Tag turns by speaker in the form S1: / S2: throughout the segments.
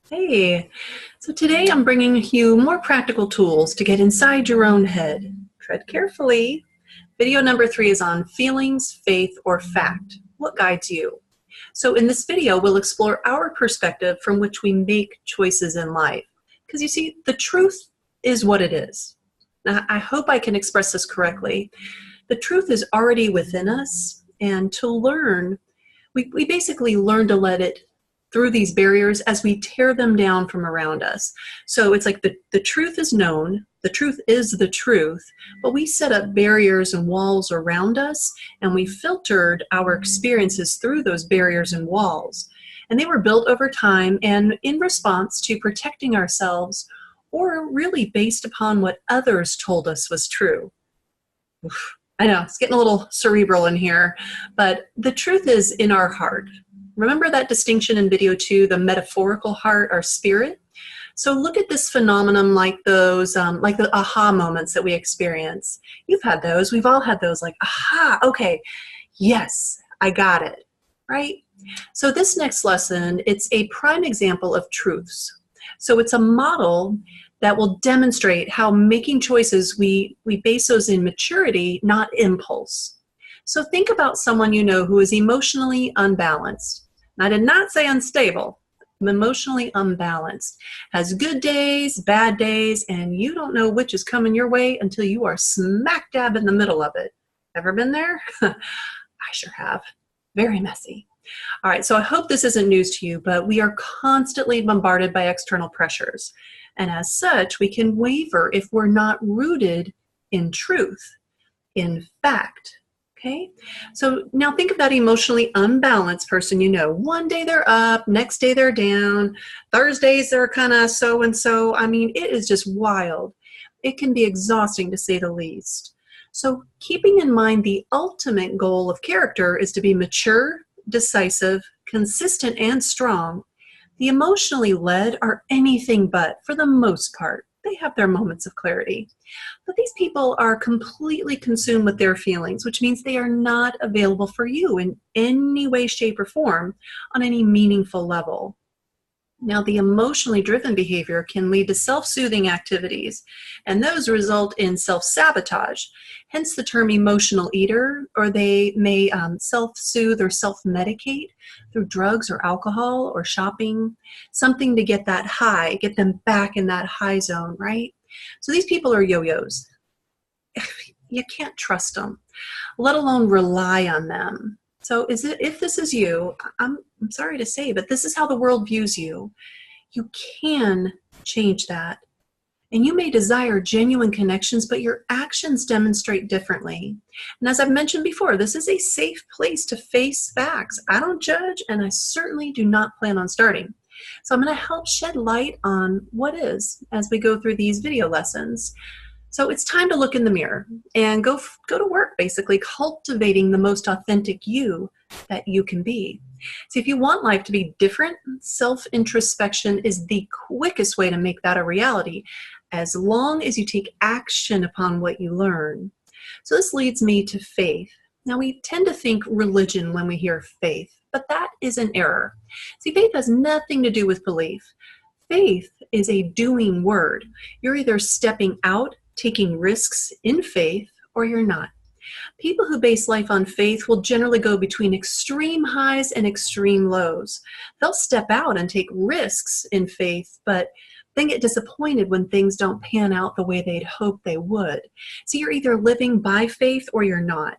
S1: Hey, so today I'm bringing you more practical tools to get inside your own head. Tread carefully. Video number 3 is on feelings, faith, or fact. What guides you? So in this video, we'll explore our perspective from which we make choices in life. Because you see, the truth is what it is. Now, I hope I can express this correctly. The truth is already within us, and to learn, we basically learn to let it through these barriers as we tear them down from around us. So it's like the truth is known, the truth is the truth, but we set up barriers and walls around us, and we filtered our experiences through those barriers and walls. And they were built over time and in response to protecting ourselves, or really based upon what others told us was true. Oof. I know, it's getting a little cerebral in here, but the truth is in our heart. Remember that distinction in video 2, the metaphorical heart, our spirit? So look at this phenomenon like those, like the aha moments that we experience. You've had those, we've all had those, like, aha, okay, yes, I got it, right? So this next lesson, it's a prime example of truths. So it's a model that will demonstrate how making choices, we base those in maturity, not impulse. So think about someone you know who is emotionally unbalanced. I did not say unstable. I'm emotionally unbalanced. Has good days, bad days, and you don't know which is coming your way until you are smack dab in the middle of it. Ever been there? I sure have. Very messy. All right, so I hope this isn't news to you, but we are constantly bombarded by external pressures. And as such, we can waver if we're not rooted in truth, in fact. Okay, so now think of that emotionally unbalanced person you know. One day they're up, next day they're down. Thursdays they're kind of so-and-so. I mean, it is just wild. It can be exhausting to say the least. So keeping in mind the ultimate goal of character is to be mature, decisive, consistent, and strong. The emotionally led are anything but, for the most part. They have their moments of clarity. But these people are completely consumed with their feelings, which means they are not available for you in any way, shape, or form on any meaningful level. Now, the emotionally driven behavior can lead to self-soothing activities, and those result in self-sabotage, hence the term emotional eater, or they may self-soothe or self-medicate through drugs or alcohol or shopping, something to get that high, get them back in that high zone, right? So these people are yo-yos. You can't trust them, let alone rely on them. So if this is you, I'm sorry to say, but this is how the world views you. You can change that. And you may desire genuine connections, but your actions demonstrate differently. And as I've mentioned before, this is a safe place to face facts. I don't judge, and I certainly do not plan on starting. So I'm going to help shed light on what is as we go through these video lessons. So it's time to look in the mirror and go to work, basically cultivating the most authentic you that you can be. See, if you want life to be different, self-introspection is the quickest way to make that a reality, as long as you take action upon what you learn. So this leads me to faith. Now, we tend to think religion when we hear faith, but that is an error. See, faith has nothing to do with belief. Faith is a doing word. You're either stepping out, taking risks in faith, or you're not. People who base life on faith will generally go between extreme highs and extreme lows. They'll step out and take risks in faith, but then get disappointed when things don't pan out the way they'd hoped they would. So you're either living by faith or you're not.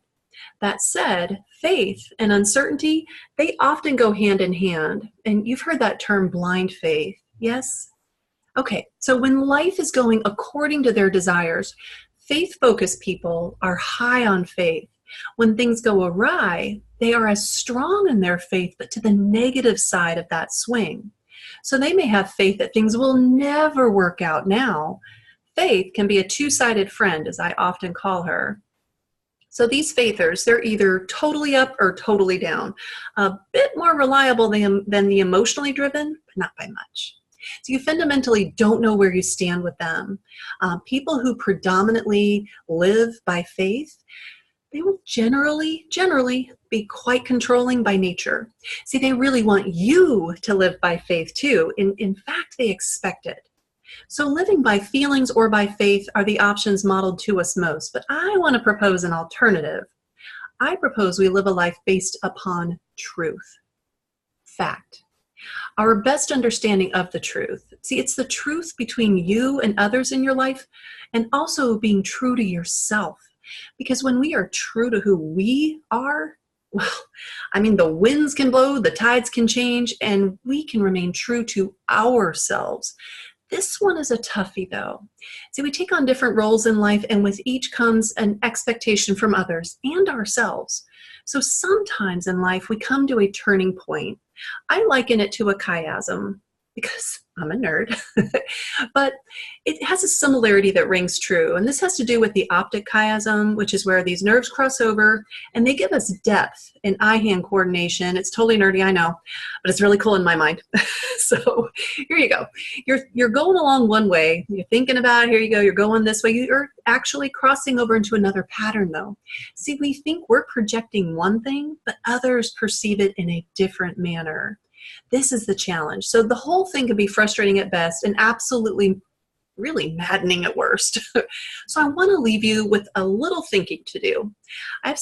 S1: That said, faith and uncertainty, they often go hand in hand. And you've heard that term blind faith, yes? Okay, so when life is going according to their desires, faith-focused people are high on faith. When things go awry, they are as strong in their faith, but to the negative side of that swing. So they may have faith that things will never work out now. Faith can be a two-sided friend, as I often call her. So these faithers, they're either totally up or totally down. A bit more reliable than the emotionally driven, but not by much. So you fundamentally don't know where you stand with them. People who predominantly live by faith, They will generally be quite controlling by nature. See, they really want you to live by faith too. In fact, they expect it. So living by feelings or by faith are the options modeled to us most, but I want to propose an alternative. I propose we live a life based upon truth, fact, our best understanding of the truth. See, it's the truth between you and others in your life, and also being true to yourself. Because when we are true to who we are, well, I mean, the winds can blow, the tides can change, and we can remain true to ourselves. This one is a toughie, though. See, we take on different roles in life, and with each comes an expectation from others and ourselves. So sometimes in life, we come to a turning point. I liken it to a chiasm because I'm a nerd, but it has a similarity that rings true. And this has to do with the optic chiasm, which is where these nerves cross over and they give us depth and eye-hand coordination. It's totally nerdy, I know, but it's really cool in my mind. So here you go. You're going along one way. You're thinking about it. Here you go. You're going this way. You're actually crossing over into another pattern, though. See, we think we're projecting one thing, but others perceive it in a different manner. This is the challenge. So the whole thing can be frustrating at best and absolutely really maddening at worst. So I want to leave you with a little thinking to do. I have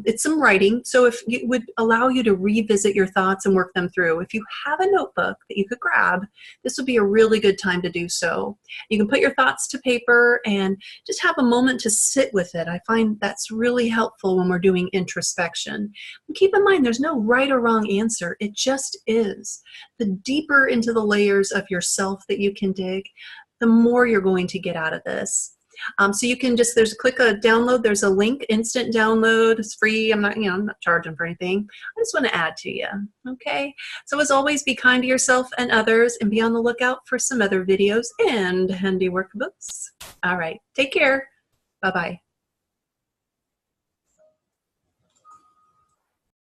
S1: it's some writing. So if it would allow you to revisit your thoughts and work them through, if you have a notebook that you could grab, this would be a really good time to do so. You can put your thoughts to paper and just have a moment to sit with it. I find that's really helpful when we're doing introspection. And keep in mind, there's no right or wrong answer. It just is. The deeper into the layers of yourself that you can dig, the more you're going to get out of this. So you can just, click a download. There's a link, instant download. It's free. I'm not charging for anything. I just want to add to you. Okay. So as always, be kind to yourself and others and be on the lookout for some other videos and handy workbooks. All right. Take care. Bye-bye.